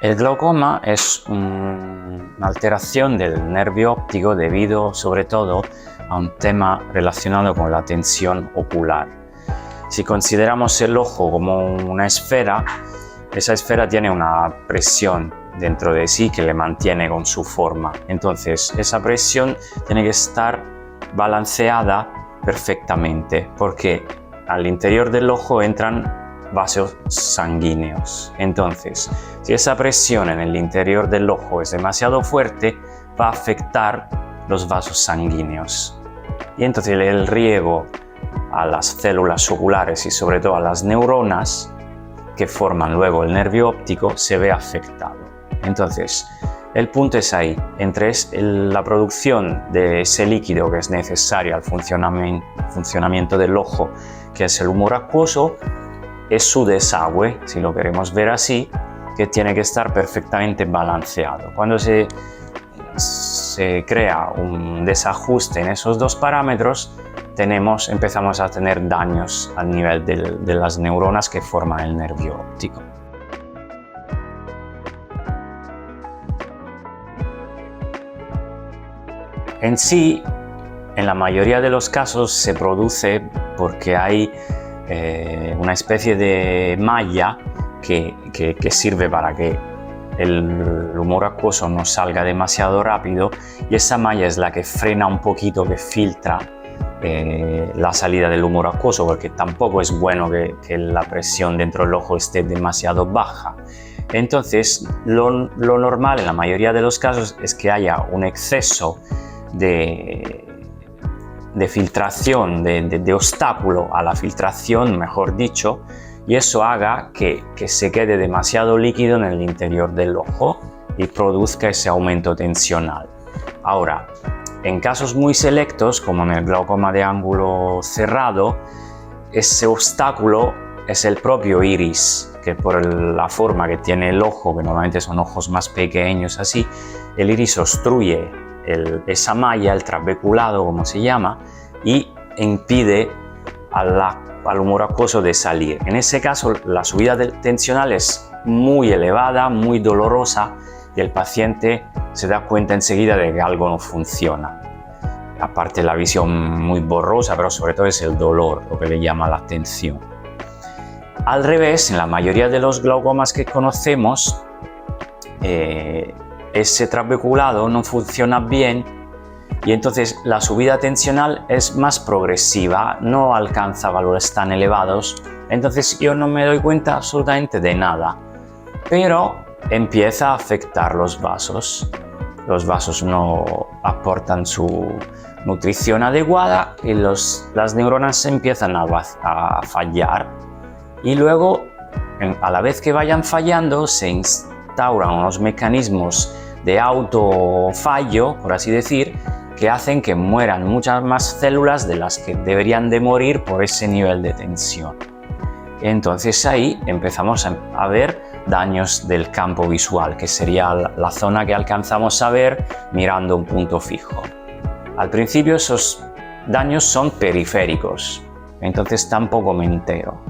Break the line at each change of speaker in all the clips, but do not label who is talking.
El glaucoma es una alteración del nervio óptico debido sobre todo a un tema relacionado con la tensión ocular. Si consideramos el ojo como una esfera, esa esfera tiene una presión dentro de sí que le mantiene con su forma. Entonces, esa presión tiene que estar balanceada perfectamente porque al interior del ojo entran vasos sanguíneos. Entonces, si esa presión en el interior del ojo es demasiado fuerte, va a afectar los vasos sanguíneos. Y entonces el riego a las células oculares y sobre todo a las neuronas que forman luego el nervio óptico se ve afectado. Entonces, el punto es ahí, entre la producción de ese líquido que es necesario al funcionamiento del ojo, que es el humor acuoso, es su desagüe, si lo queremos ver así, que tiene que estar perfectamente balanceado. Cuando se crea un desajuste en esos dos parámetros, empezamos a tener daños al nivel de las neuronas que forman el nervio óptico. En sí, en la mayoría de los casos se produce porque hay una especie de malla que sirve para que el humor acuoso no salga demasiado rápido, y esa malla es la que frena un poquito, que filtra la salida del humor acuoso, porque tampoco es bueno que la presión dentro del ojo esté demasiado baja. Entonces, lo normal en la mayoría de los casos es que haya un exceso de filtración, de obstáculo a la filtración, mejor dicho, y eso haga que se quede demasiado líquido en el interior del ojo y produzca ese aumento tensional. Ahora, en casos muy selectos, como en el glaucoma de ángulo cerrado, ese obstáculo es el propio iris, que por la forma que tiene el ojo, que normalmente son ojos más pequeños así, el iris obstruye esa malla, el trabeculado como se llama, y impide al humor acuoso de salir. En ese caso, la subida tensional es muy elevada, muy dolorosa, y el paciente se da cuenta enseguida de que algo no funciona. Aparte la visión muy borrosa, pero sobre todo es el dolor lo que le llama la atención. Al revés, en la mayoría de los glaucomas que conocemos, ese trabeculado no funciona bien y entonces la subida tensional es más progresiva, no alcanza valores tan elevados, entonces yo no me doy cuenta absolutamente de nada, pero empieza a afectar los vasos. Los vasos no aportan su nutrición adecuada y las neuronas empiezan a fallar, y luego a la vez que vayan fallando se instauran unos mecanismos de autofallo, por así decir, que hacen que mueran muchas más células de las que deberían de morir por ese nivel de tensión. Entonces ahí empezamos a ver daños del campo visual, que sería la zona que alcanzamos a ver mirando un punto fijo. Al principio esos daños son periféricos, entonces tampoco me entero.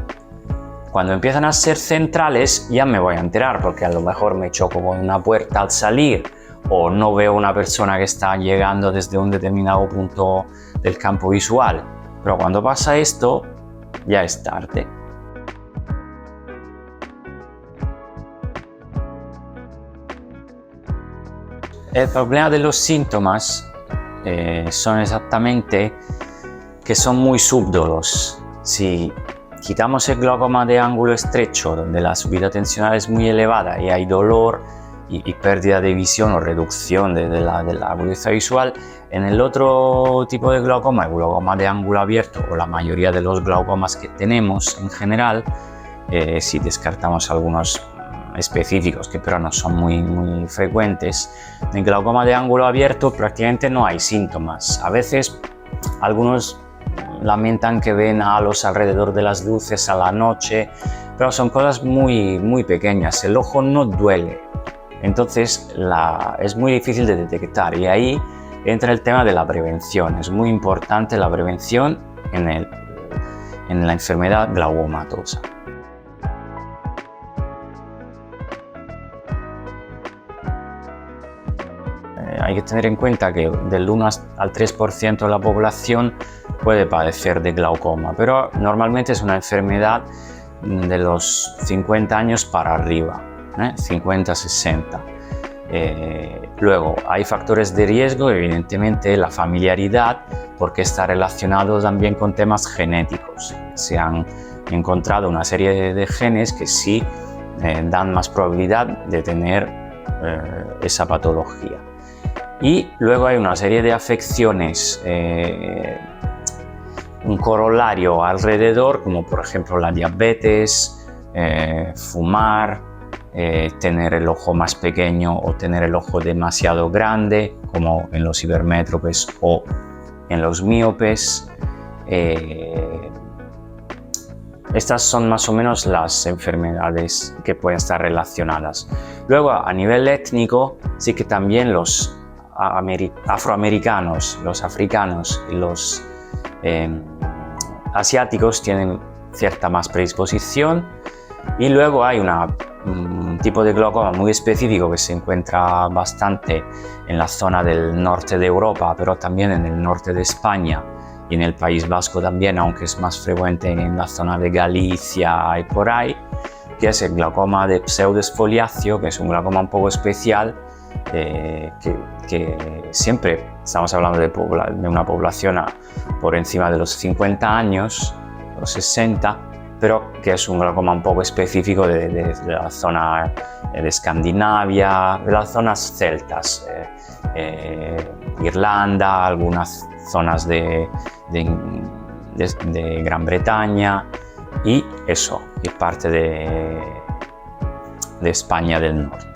Cuando empiezan a ser centrales ya me voy a enterar, porque a lo mejor me choco con una puerta al salir o no veo una persona que está llegando desde un determinado punto del campo visual. Pero cuando pasa esto, ya es tarde. El problema de los síntomas son exactamente que son muy subdolos. Si quitamos el glaucoma de ángulo estrecho, donde la subida tensional es muy elevada y hay dolor y pérdida de visión o reducción de la agudeza visual, en el otro tipo de glaucoma, el glaucoma de ángulo abierto, o la mayoría de los glaucomas que tenemos en general, si descartamos algunos específicos que pero no son muy frecuentes, en el glaucoma de ángulo abierto prácticamente no hay síntomas. A veces algunos lamentan que ven halos alrededor de las luces a la noche, pero son cosas muy pequeñas. El ojo no duele, entonces es muy difícil de detectar, y ahí entra el tema de la prevención. Es muy importante la prevención en la enfermedad glaucomatosa. hay que tener en cuenta que del 1 al 3% de la población puede padecer de glaucoma, pero normalmente es una enfermedad de los 50 años para arriba, 50-60. Luego hay factores de riesgo, evidentemente la familiaridad, porque está relacionado también con temas genéticos. Se han encontrado una serie de genes que sí dan más probabilidad de tener esa patología. Y luego hay una serie de afecciones, un corolario alrededor, como por ejemplo la diabetes, fumar, tener el ojo más pequeño o tener el ojo demasiado grande, como en los hipermétropes o en los míopes. Estas son más o menos las enfermedades que pueden estar relacionadas. Luego, a nivel étnico, sí que también los afroamericanos, los africanos y los asiáticos tienen cierta más predisposición. Y luego hay un tipo de glaucoma muy específico que se encuentra bastante en la zona del norte de Europa, pero también en el norte de España y en el País Vasco también, aunque es más frecuente en la zona de Galicia y por ahí, que es el glaucoma de pseudoesfoliáceo, que es un glaucoma un poco especial, que siempre estamos hablando de una población por encima de los 50 años, los 60, pero que es un glaucoma un poco específico de la zona de Escandinavia, de las zonas celtas, Irlanda, algunas zonas de Gran Bretaña y eso, y parte de España del norte.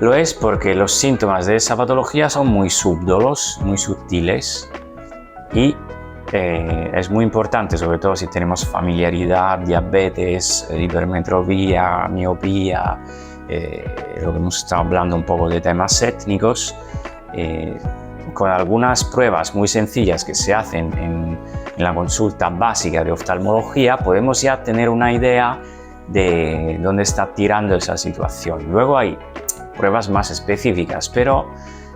Lo es porque los síntomas de esa patología son muy subdolos, muy sutiles y es muy importante, sobre todo si tenemos familiaridad, diabetes, hipermetropía, miopía, lo que hemos estado hablando un poco de temas étnicos, con algunas pruebas muy sencillas que se hacen en la consulta básica de oftalmología, podemos ya tener una idea de dónde está tirando esa situación. Luego hay pruebas más específicas, pero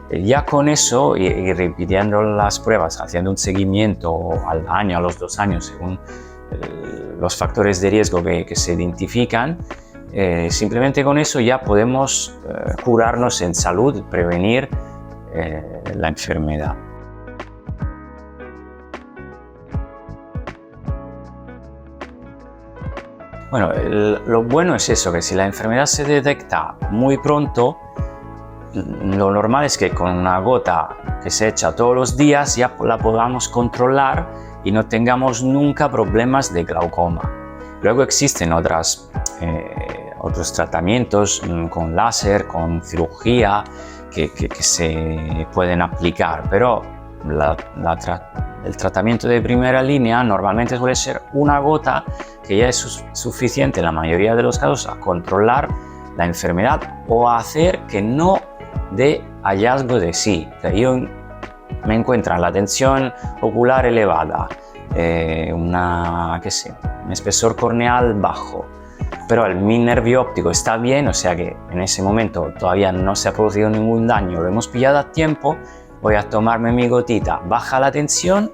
ya con eso y repitiendo las pruebas, haciendo un seguimiento al año, a los 2 años, según los factores de riesgo que se identifican, simplemente con eso ya podemos curarnos en salud, prevenir la enfermedad. Bueno, lo bueno es eso, que si la enfermedad se detecta muy pronto, lo normal es que con una gota que se echa todos los días ya la podamos controlar y no tengamos nunca problemas de glaucoma. Luego existen otros tratamientos con láser, con cirugía que se pueden aplicar, pero el tratamiento de primera línea normalmente suele ser una gota que ya es suficiente en la mayoría de los casos a controlar la enfermedad o a hacer que no dé hallazgo de sí. O sea, yo me encuentro la tensión ocular elevada, un espesor corneal bajo, pero mi nervio óptico está bien, o sea que en ese momento todavía no se ha producido ningún daño, lo hemos pillado a tiempo, voy a tomarme mi gotita, baja la tensión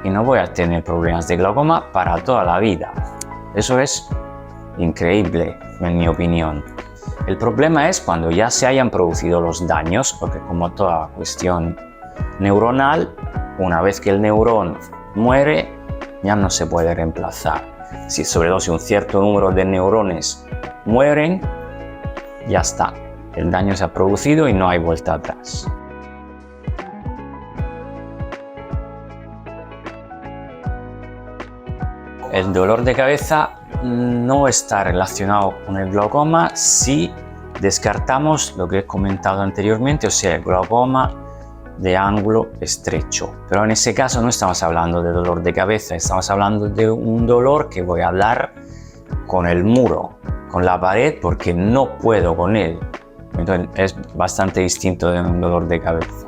y no voy a tener problemas de glaucoma para toda la vida. Eso es increíble, en mi opinión. El problema es cuando ya se hayan producido los daños, porque como toda cuestión neuronal, una vez que el neurón muere, ya no se puede reemplazar. Sobre todo si un cierto número de neurones mueren, ya está. El daño se ha producido y no hay vuelta atrás. El dolor de cabeza no está relacionado con el glaucoma si descartamos lo que he comentado anteriormente, o sea, el glaucoma de ángulo estrecho. Pero en ese caso no estamos hablando de dolor de cabeza, estamos hablando de un dolor que voy a dar con el muro, con la pared, porque no puedo con él. Entonces es bastante distinto de un dolor de cabeza.